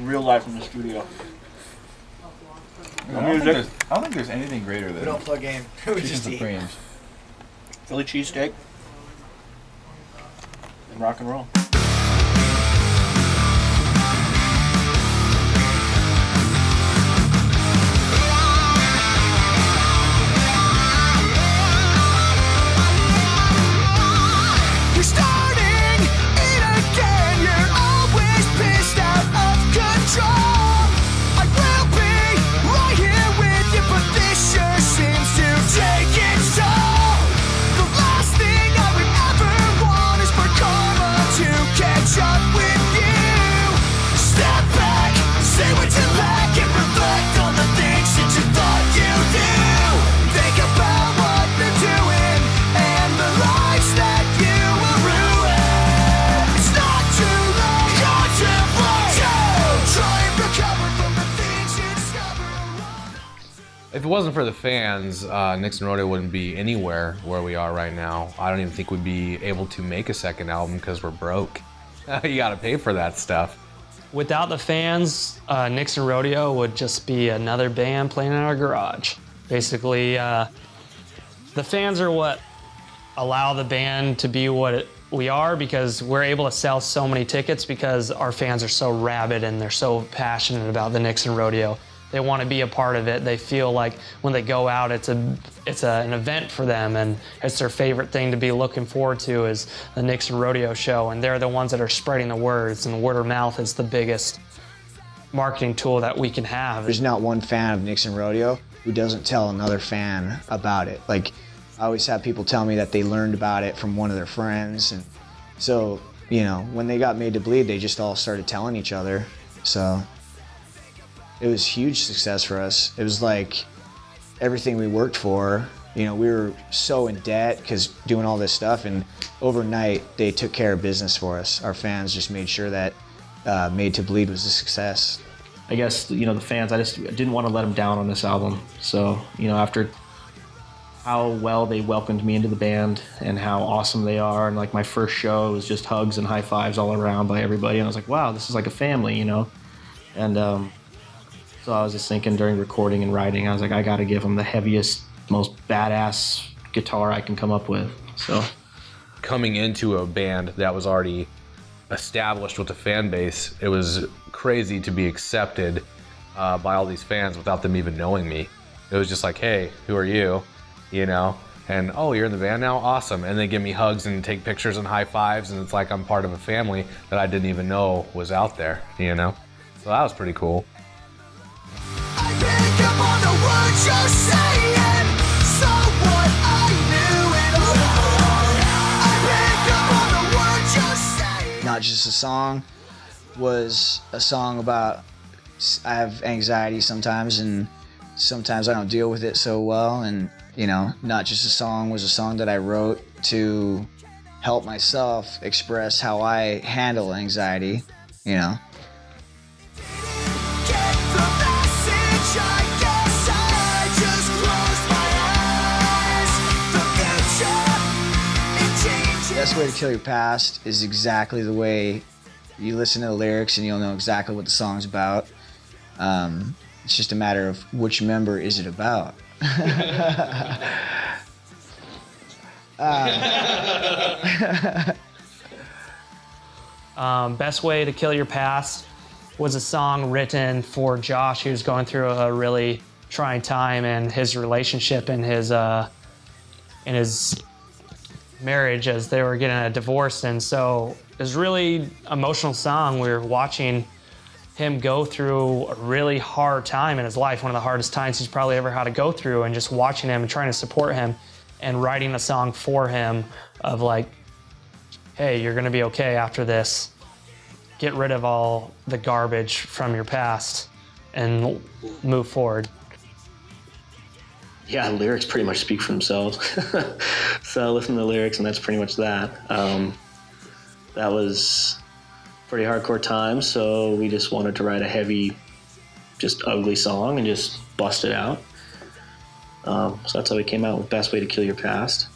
real life in the studio. I don't think there's anything greater than We don't plug in. We chicken just eat. supremes. Philly cheesesteak and rock and roll. You're starting it again. You're always pissed out of control. I will be right here with you, but this sure seems to take its toll. The last thing I would ever want is for karma to catch up with you. Step back, say what you lack, and reflect on the things that you thought you knew. Think about what they're doing and the lives that you will ruin. It's not too late. Contemplate. Try and recover from the things you discover. If it wasn't for the fans, Nixon Rodeo wouldn't be anywhere where we are right now. I don't even think we'd be able to make a second album because we're broke. You gotta pay for that stuff. Without the fans, Nixon Rodeo would just be another band playing in our garage. Basically, the fans are what allow the band to be what we are, because we're able to sell so many tickets because our fans are so rabid and they're so passionate about the Nixon Rodeo. They want to be a part of it. They feel like when they go out, it's an event for them, and it's their favorite thing to be looking forward to is the Nixon Rodeo show, and they're the ones that are spreading the words, and word of mouth is the biggest marketing tool that we can have. There's not one fan of Nixon Rodeo who doesn't tell another fan about it. Like, I always have people tell me that they learned about it from one of their friends, and so, you know, when they got Made to Bleed, they just all started telling each other. So it was huge success for us. It was like everything we worked for. You know, we were so in debt because doing all this stuff, and overnight they took care of business for us. Our fans just made sure that Made to Bleed was a success. I guess, you know, the fans, I just didn't want to let them down on this album. So, you know, after how well they welcomed me into the band and how awesome they are, and like my first show was just hugs and high fives all around by everybody, and I was like, wow, this is like a family, you know? And so I was just thinking during recording and writing, I was like, I gotta give them the heaviest, most badass guitar I can come up with, so. Coming into a band that was already established with a fan base, it was crazy to be accepted by all these fans without them even knowing me. It was just like, hey, who are you? You know? And, oh, you're in the band now? Awesome. And they give me hugs and take pictures and high fives, and it's like I'm part of a family that I didn't even know was out there, you know? So that was pretty cool. I pick up on the words you're saying, so what I knew it all. I pick up on the words you're saying. Not Just a Song was a song about, I have anxiety sometimes, and sometimes I don't deal with it so well, and, you know, Not Just a Song was a song that I wrote to help myself express how I handle anxiety, you know. Get the message, I guess I just closed my eyes. The future, it changes. The best way to kill your past is exactly the way you listen to the lyrics, and you'll know exactly what the song's about. It's just a matter of which member is it about. Best Way to Kill Your Past was a song written for Josh, who was going through a really trying time in his relationship and his marriage as they were getting a divorce. And so it was a really emotional song. We were watching him go through a really hard time in his life, one of the hardest times he's probably ever had to go through, and just watching him and trying to support him and writing a song for him of like, hey, you're gonna be okay after this. Get rid of all the garbage from your past and move forward. Yeah, the lyrics pretty much speak for themselves. So listen to the lyrics, and that's pretty much that. That was pretty hardcore time, so we just wanted to write a heavy, just ugly song and just bust it out. So that's how we came out with Best Way to Kill Your Past.